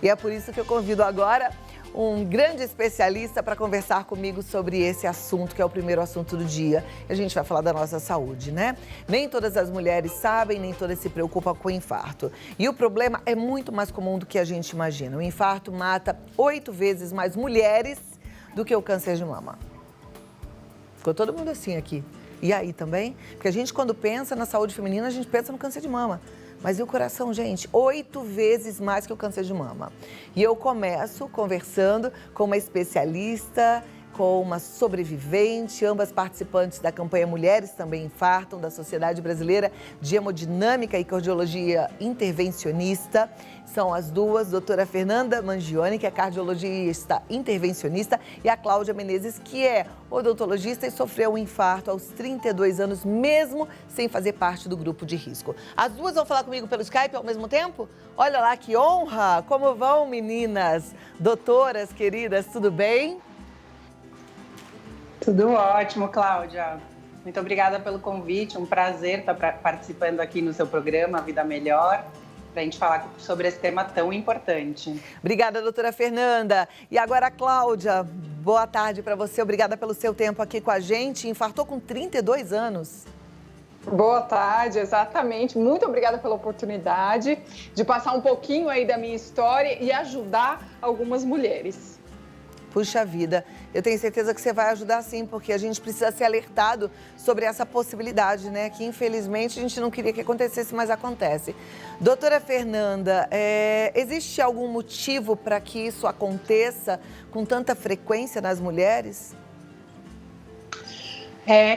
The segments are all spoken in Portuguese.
E é por isso que eu convido agora um grande especialista para conversar comigo sobre esse assunto, que é o primeiro assunto do dia. A gente vai falar da nossa saúde, né? Nem todas as mulheres sabem, nem todas se preocupam com o infarto. E o problema é muito mais comum do que a gente imagina. O infarto mata 8 vezes mais mulheres do que o câncer de mama. Ficou todo mundo assim aqui. E aí também? Porque a gente, quando pensa na saúde feminina, a gente pensa no câncer de mama. Mas e o coração, gente? 8 vezes mais que o câncer de mama. E eu começo conversando com uma especialista, com uma sobrevivente, ambas participantes da campanha Mulheres Também Infartam, da Sociedade Brasileira de Hemodinâmica e Cardiologia Intervencionista. São as duas, doutora Fernanda Mangione, que é cardiologista intervencionista, e a Cláudia Menezes, que é odontologista e sofreu um infarto aos 32 anos, mesmo sem fazer parte do grupo de risco. As duas vão falar comigo pelo Skype ao mesmo tempo? Olha lá que honra! Como vão, meninas? Doutoras queridas, tudo bem? Tudo ótimo, Cláudia. Muito obrigada pelo convite, um prazer estar participando aqui no seu programa Vida Melhor, para a gente falar sobre esse tema tão importante. Obrigada, doutora Fernanda. E agora, Cláudia, boa tarde para você. Obrigada pelo seu tempo aqui com a gente. Infartou com 32 anos. Boa tarde, exatamente. Muito obrigada pela oportunidade de passar um pouquinho aí da minha história e ajudar algumas mulheres. Puxa vida, eu tenho certeza que você vai ajudar sim, porque a gente precisa ser alertado sobre essa possibilidade, né? Que infelizmente a gente não queria que acontecesse, mas acontece. Doutora Fernanda, existe algum motivo para que isso aconteça com tanta frequência nas mulheres?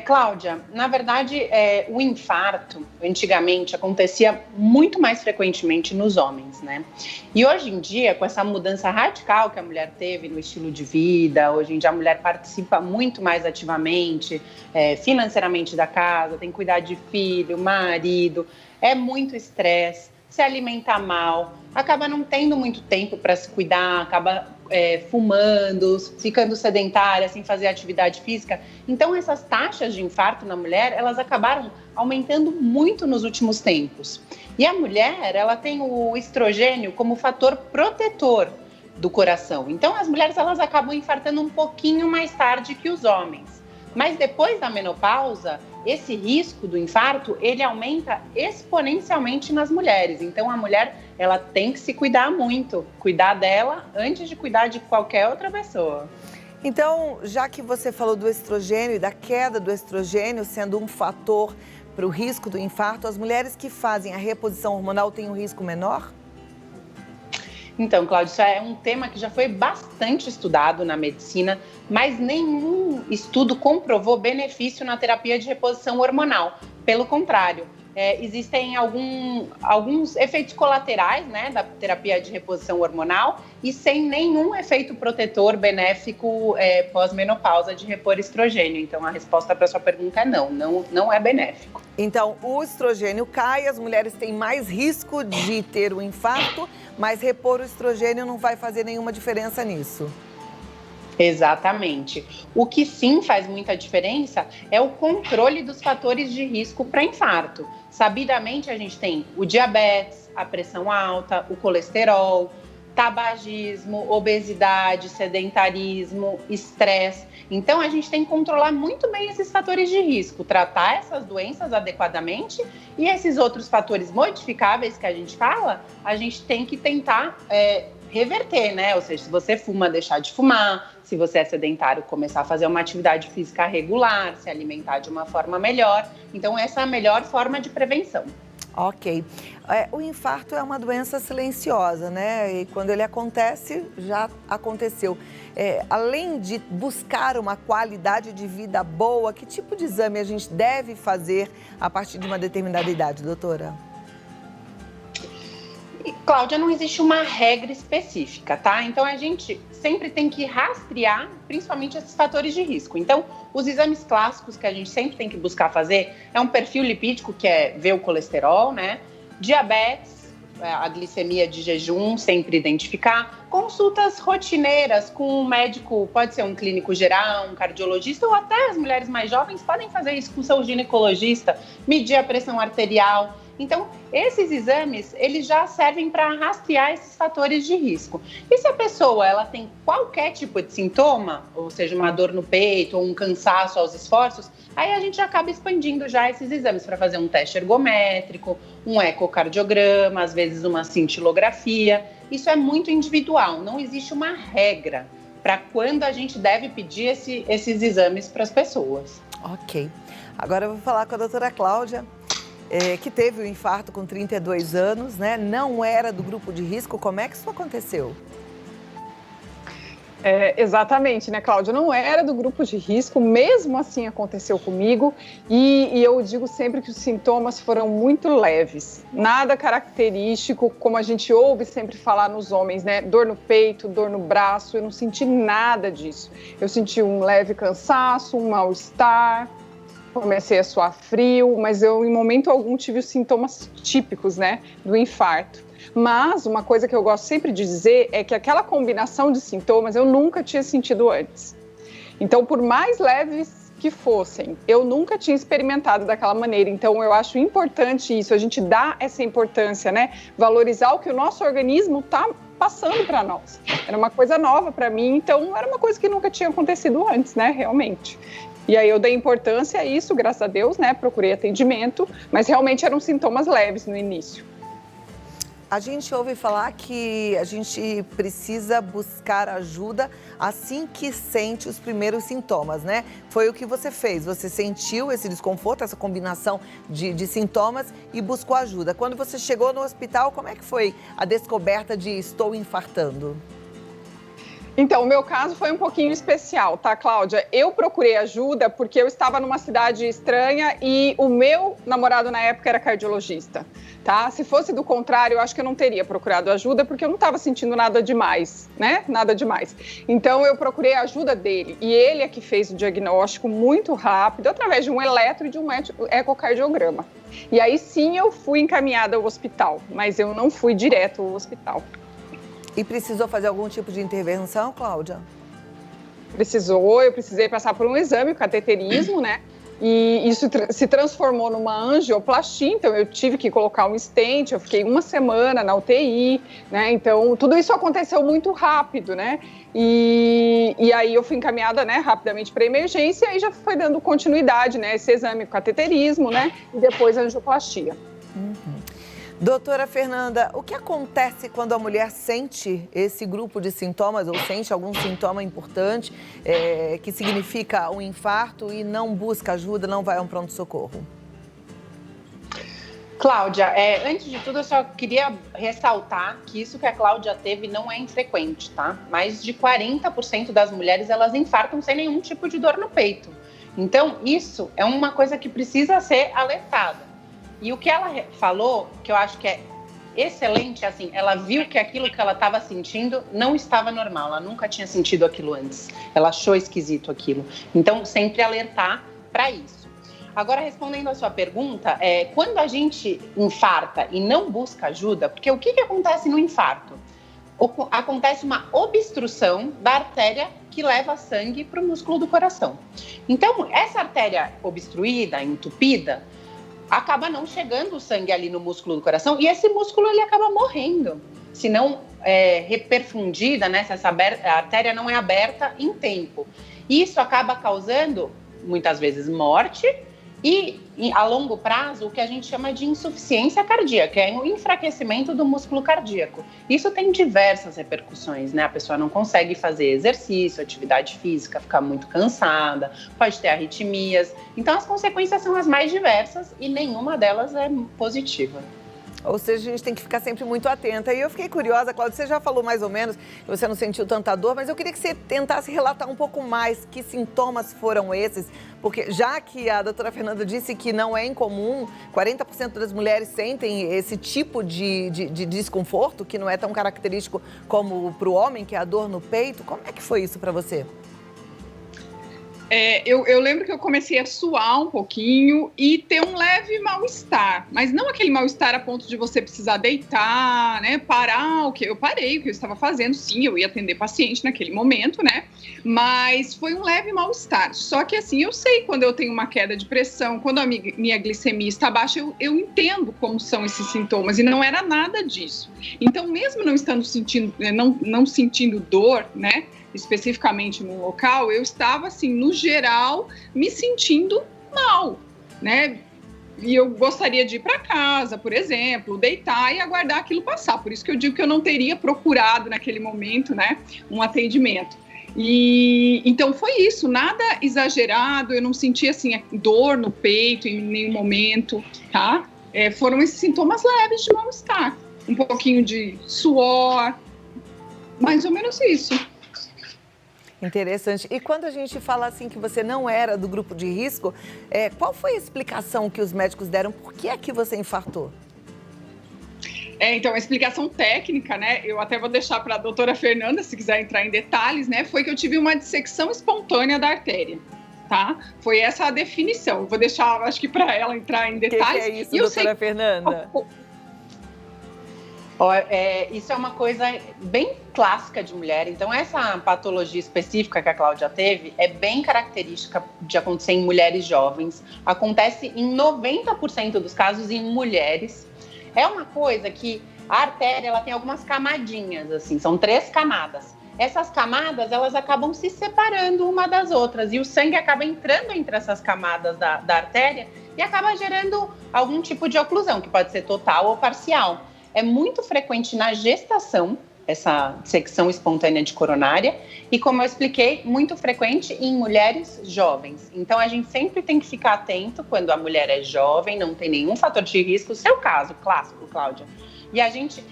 Cláudia, na verdade, o infarto, antigamente, acontecia muito mais frequentemente nos homens, né? E hoje em dia, com essa mudança radical que a mulher teve no estilo de vida, hoje em dia a mulher participa muito mais ativamente, financeiramente da casa, tem que cuidar de filho, marido, é muito estresse, se alimenta mal, acaba não tendo muito tempo para se cuidar, acaba fumando, ficando sedentária, sem fazer atividade física. Então, essas taxas de infarto na mulher, elas acabaram aumentando muito nos últimos tempos. E a mulher, ela tem o estrogênio como fator protetor do coração. Então, as mulheres, elas acabam infartando um pouquinho mais tarde que os homens. Mas depois da menopausa, esse risco do infarto, ele aumenta exponencialmente nas mulheres. Então, a mulher, ela tem que se cuidar muito, cuidar dela antes de cuidar de qualquer outra pessoa. Então, já que você falou do estrogênio e da queda do estrogênio sendo um fator para o risco do infarto, as mulheres que fazem a reposição hormonal têm um risco menor? Então, Cláudia, isso é um tema que já foi bastante estudado na medicina, mas nenhum estudo comprovou benefício na terapia de reposição hormonal. Pelo contrário, existem alguns efeitos colaterais, né, da terapia de reposição hormonal e sem nenhum efeito protetor benéfico pós-menopausa de repor estrogênio. Então, a resposta para a sua pergunta é não é benéfico. Então, o estrogênio cai, as mulheres têm mais risco de ter um infarto, mas repor o estrogênio não vai fazer nenhuma diferença nisso. Exatamente. O que sim faz muita diferença é o controle dos fatores de risco para infarto. Sabidamente, a gente tem o diabetes, a pressão alta, o colesterol, tabagismo, obesidade, sedentarismo, estresse. Então, a gente tem que controlar muito bem esses fatores de risco, tratar essas doenças adequadamente e esses outros fatores modificáveis que a gente fala, a gente tem que tentar reverter, né? Ou seja, se você fuma, deixar de fumar, se você é sedentário, começar a fazer uma atividade física regular, se alimentar de uma forma melhor. Então, essa é a melhor forma de prevenção. Ok. O infarto é uma doença silenciosa, né? E quando ele acontece, já aconteceu. Além de buscar uma qualidade de vida boa, que tipo de exame a gente deve fazer a partir de uma determinada idade, doutora? Cláudia, não existe uma regra específica, tá? Então, a gente sempre tem que rastrear, principalmente esses fatores de risco. Então, os exames clássicos que a gente sempre tem que buscar fazer é um perfil lipídico, que é ver o colesterol, né? Diabetes, a glicemia de jejum, sempre identificar. Consultas rotineiras com um médico, pode ser um clínico geral, um cardiologista, ou até as mulheres mais jovens podem fazer isso com seu ginecologista, medir a pressão arterial. Então, esses exames, eles já servem para rastrear esses fatores de risco. E se a pessoa ela tem qualquer tipo de sintoma, ou seja, uma dor no peito ou um cansaço aos esforços, aí a gente acaba expandindo já esses exames para fazer um teste ergométrico, um ecocardiograma, às vezes uma cintilografia. Isso é muito individual, não existe uma regra para quando a gente deve pedir esses exames para as pessoas. Ok. Agora eu vou falar com a doutora Cláudia, que teve o infarto com 32 anos, né? Não era do grupo de risco. Como é que isso aconteceu? Exatamente, né, Cláudia? Não era do grupo de risco, mesmo assim aconteceu comigo. E eu digo sempre que os sintomas foram muito leves, nada característico, como a gente ouve sempre falar nos homens, né? Dor no peito, dor no braço, eu não senti nada disso. Eu senti um leve cansaço, um mal-estar, comecei a suar frio, mas eu em momento algum tive os sintomas típicos, né, do infarto. Mas uma coisa que eu gosto sempre de dizer é que aquela combinação de sintomas eu nunca tinha sentido antes. Então, por mais leves que fossem, eu nunca tinha experimentado daquela maneira. Então, eu acho importante isso, a gente dá essa importância, né? Valorizar o que o nosso organismo está passando para nós. Era uma coisa nova para mim, então era uma coisa que nunca tinha acontecido antes, né? Realmente. E aí eu dei importância a isso, graças a Deus, né? Procurei atendimento, mas realmente eram sintomas leves no início. A gente ouve falar que a gente precisa buscar ajuda assim que sente os primeiros sintomas, né? Foi o que você fez, você sentiu esse desconforto, essa combinação de sintomas e buscou ajuda. Quando você chegou no hospital, como é que foi a descoberta de estou infartando? Então, o meu caso foi um pouquinho especial, tá, Cláudia? Eu procurei ajuda porque eu estava numa cidade estranha e o meu namorado na época era cardiologista, tá? Se fosse do contrário, eu acho que eu não teria procurado ajuda porque eu não estava sentindo nada demais, né? Nada demais. Então, eu procurei a ajuda dele e ele é que fez o diagnóstico muito rápido através de um eletro e de um ecocardiograma. E aí sim eu fui encaminhada ao hospital, mas eu não fui direto ao hospital. E precisou fazer algum tipo de intervenção, Cláudia? Eu precisei passar por um exame, o cateterismo, né? E isso se transformou numa angioplastia, então eu tive que colocar um stent, eu fiquei uma semana na UTI, né? Então, tudo isso aconteceu muito rápido, né? E aí eu fui encaminhada, né, rapidamente para emergência e já foi dando continuidade, né? Esse exame, o cateterismo, né? E depois a angioplastia. Doutora Fernanda, o que acontece quando a mulher sente esse grupo de sintomas ou sente algum sintoma importante que significa um infarto e não busca ajuda, não vai a um pronto-socorro? Cláudia, antes de tudo eu só queria ressaltar que isso que a Cláudia teve não é infrequente, tá? Mais de 40% das mulheres, elas infartam sem nenhum tipo de dor no peito. Então, isso é uma coisa que precisa ser alertada. E o que ela falou, que eu acho que é excelente, assim, ela viu que aquilo que ela estava sentindo não estava normal, ela nunca tinha sentido aquilo antes, ela achou esquisito aquilo. Então, sempre alertar para isso. Agora, respondendo a sua pergunta, quando a gente infarta e não busca ajuda, porque o que acontece no infarto? Acontece uma obstrução da artéria que leva sangue para o músculo do coração. Então, essa artéria obstruída, entupida, acaba não chegando o sangue ali no músculo do coração e esse músculo ele acaba morrendo, se não reperfundida, né, se essa artéria não é aberta em tempo. Isso acaba causando, muitas vezes, morte e, a longo prazo, o que a gente chama de insuficiência cardíaca, que é o enfraquecimento do músculo cardíaco. Isso tem diversas repercussões, né? A pessoa não consegue fazer exercício, atividade física, ficar muito cansada, pode ter arritmias. Então, as consequências são as mais diversas e nenhuma delas é positiva. Ou seja, a gente tem que ficar sempre muito atenta. E eu fiquei curiosa, Cláudia, você já falou mais ou menos que você não sentiu tanta dor, mas eu queria que você tentasse relatar um pouco mais que sintomas foram esses, porque já que a doutora Fernanda disse que não é incomum, 40% das mulheres sentem esse tipo de desconforto, que não é tão característico como para o homem, que é a dor no peito. Como é que foi isso para você? Eu lembro que eu comecei a suar um pouquinho e ter um leve mal-estar, mas não aquele mal-estar a ponto de você precisar deitar, né, parar o que eu parei, o que eu estava fazendo, sim, eu ia atender paciente naquele momento, né, Mas foi um leve mal-estar. Só que assim, eu sei quando eu tenho uma queda de pressão, quando a minha glicemia está baixa, eu entendo como são esses sintomas e não era nada disso. Então, mesmo não estando sentindo, não sentindo dor, né, especificamente no local, eu estava assim, no geral, me sentindo mal, né? E eu gostaria de ir para casa, por exemplo, deitar e aguardar aquilo passar. Por isso que eu digo que eu não teria procurado naquele momento, né, um atendimento. E então foi isso, nada exagerado, eu não senti assim dor no peito em nenhum momento, tá? Foram esses sintomas leves de mal-estar, um pouquinho de suor, mais ou menos isso. Interessante. E quando a gente fala assim que você não era do grupo de risco, qual foi a explicação que os médicos deram? Por que é que você infartou? Então, a explicação técnica, né, eu até vou deixar para a doutora Fernanda, se quiser entrar em detalhes, né, foi que eu tive uma dissecção espontânea da artéria, tá? Foi essa a definição. Eu vou deixar, acho que para ela entrar em detalhes. O que é isso, doutora Fernanda? Isso é uma coisa bem clássica de mulher. Então, essa patologia específica que a Cláudia teve é bem característica de acontecer em mulheres jovens. Acontece em 90% dos casos em mulheres. É uma coisa que a artéria ela tem algumas camadinhas, assim, são 3 camadas. Essas camadas, elas acabam se separando uma das outras e o sangue acaba entrando entre essas camadas da artéria e acaba gerando algum tipo de oclusão, que pode ser total ou parcial. É muito frequente na gestação, essa dissecção espontânea de coronária, e como eu expliquei, muito frequente em mulheres jovens. Então, a gente sempre tem que ficar atento quando a mulher é jovem, não tem nenhum fator de risco, seu caso, clássico, Cláudia. E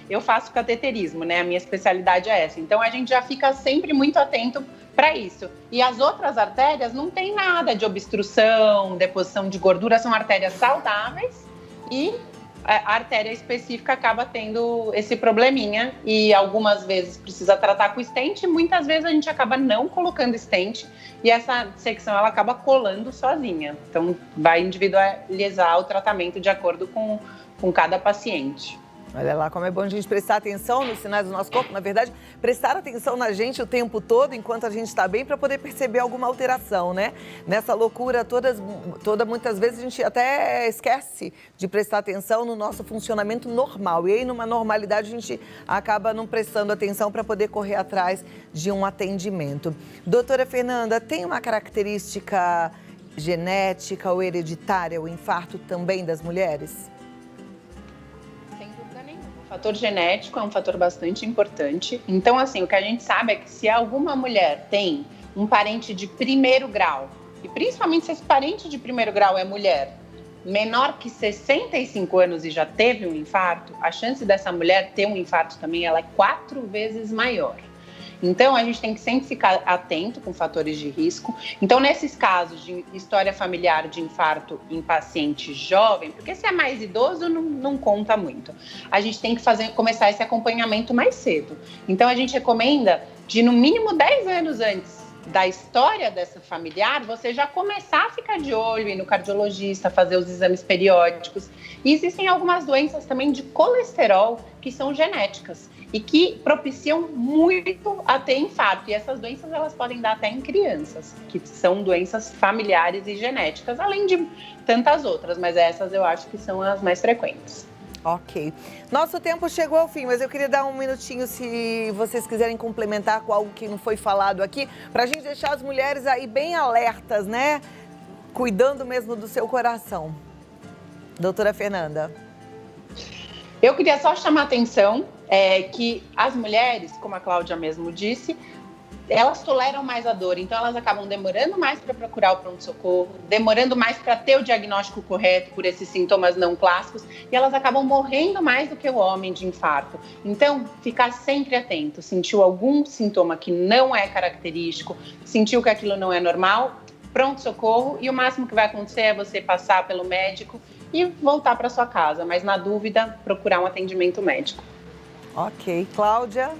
eu faço cateterismo, né? A minha especialidade é essa. Então, a gente já fica sempre muito atento para isso. E as outras artérias não tem nada de obstrução, deposição de gordura, são artérias saudáveis e a artéria específica acaba tendo esse probleminha e algumas vezes precisa tratar com stent e muitas vezes a gente acaba não colocando stent e essa dissecção ela acaba colando sozinha. Então vai individualizar o tratamento de acordo com cada paciente. Olha lá como é bom a gente prestar atenção nos sinais do nosso corpo. Na verdade, prestar atenção na gente o tempo todo, enquanto a gente está bem, para poder perceber alguma alteração, né? Nessa loucura toda, muitas vezes a gente até esquece de prestar atenção no nosso funcionamento normal. E aí, numa normalidade, a gente acaba não prestando atenção para poder correr atrás de um atendimento. Doutora Fernanda, tem uma característica genética ou hereditária, o infarto também das mulheres? O fator genético é um fator bastante importante. Então, assim, o que a gente sabe é que se alguma mulher tem um parente de primeiro grau, e principalmente se esse parente de primeiro grau é mulher, menor que 65 anos e já teve um infarto, a chance dessa mulher ter um infarto também ela é 4 vezes maior. Então, a gente tem que sempre ficar atento com fatores de risco. Então, nesses casos de história familiar de infarto em paciente jovem, porque se é mais idoso, não conta muito. A gente tem que começar esse acompanhamento mais cedo. Então, a gente recomenda de, no mínimo, 10 anos antes da história dessa familiar, você já começar a ficar de olho, ir no cardiologista, fazer os exames periódicos. E existem algumas doenças também de colesterol que são genéticas e que propiciam muito a ter infarto. E essas doenças, elas podem dar até em crianças, que são doenças familiares e genéticas, além de tantas outras, mas essas eu acho que são as mais frequentes. Ok. Nosso tempo chegou ao fim, mas eu queria dar um minutinho, se vocês quiserem complementar com algo que não foi falado aqui, para a gente deixar as mulheres aí bem alertas, né? Cuidando mesmo do seu coração. Doutora Fernanda. Eu queria só chamar a atenção que as mulheres, como a Cláudia mesmo disse, elas toleram mais a dor, então elas acabam demorando mais para procurar o pronto-socorro, demorando mais para ter o diagnóstico correto por esses sintomas não clássicos, e elas acabam morrendo mais do que o homem de infarto. Então, ficar sempre atento, sentiu algum sintoma que não é característico, sentiu que aquilo não é normal, pronto-socorro, e o máximo que vai acontecer é você passar pelo médico e voltar para sua casa, mas na dúvida, procurar um atendimento médico. Ok. Cláudia?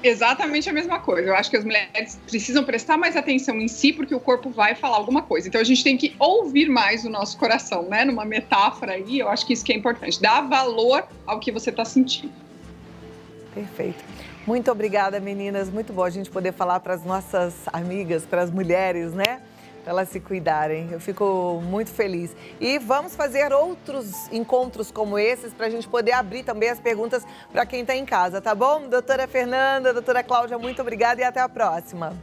Exatamente a mesma coisa. Eu acho que as mulheres precisam prestar mais atenção em si, porque o corpo vai falar alguma coisa. Então, a gente tem que ouvir mais o nosso coração, né? Numa metáfora aí, eu acho que isso que é importante. Dar valor ao que você está sentindo. Perfeito. Muito obrigada, meninas. Muito bom a gente poder falar para as nossas amigas, para as mulheres, né? Para elas se cuidarem. Eu fico muito feliz. E vamos fazer outros encontros como esses para a gente poder abrir também as perguntas para quem está em casa, tá bom? Doutora Fernanda, doutora Cláudia, muito obrigada e até a próxima.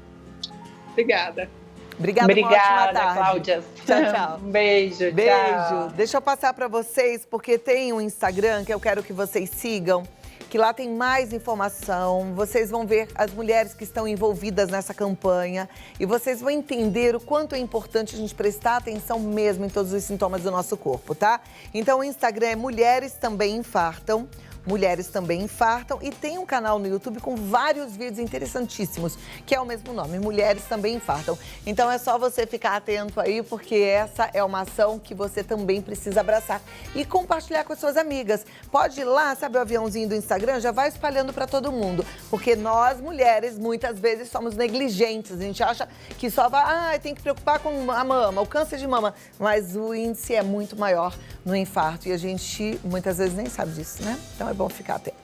Obrigada. Obrigada, uma ótima tarde. Cláudia. Tchau, tchau. Um beijo, Beijo. tchau. Deixa eu passar para vocês, porque tem um Instagram que eu quero que vocês sigam, que lá tem mais informação. Vocês vão ver as mulheres que estão envolvidas nessa campanha e vocês vão entender o quanto é importante a gente prestar atenção mesmo em todos os sintomas do nosso corpo, tá? Então o Instagram é Mulheres Também Infartam. Mulheres Também Infartam, e tem um canal no YouTube com vários vídeos interessantíssimos, que é o mesmo nome, Mulheres Também Infartam. Então é só você ficar atento aí, porque essa é uma ação que você também precisa abraçar e compartilhar com as suas amigas. Pode ir lá, sabe o aviãozinho do Instagram? Já vai espalhando para todo mundo, porque nós mulheres muitas vezes somos negligentes, a gente acha que só vai, tem que preocupar com a mama, o câncer de mama, mas o índice é muito maior no infarto e a gente muitas vezes nem sabe disso, né? Então é bom ficar atento.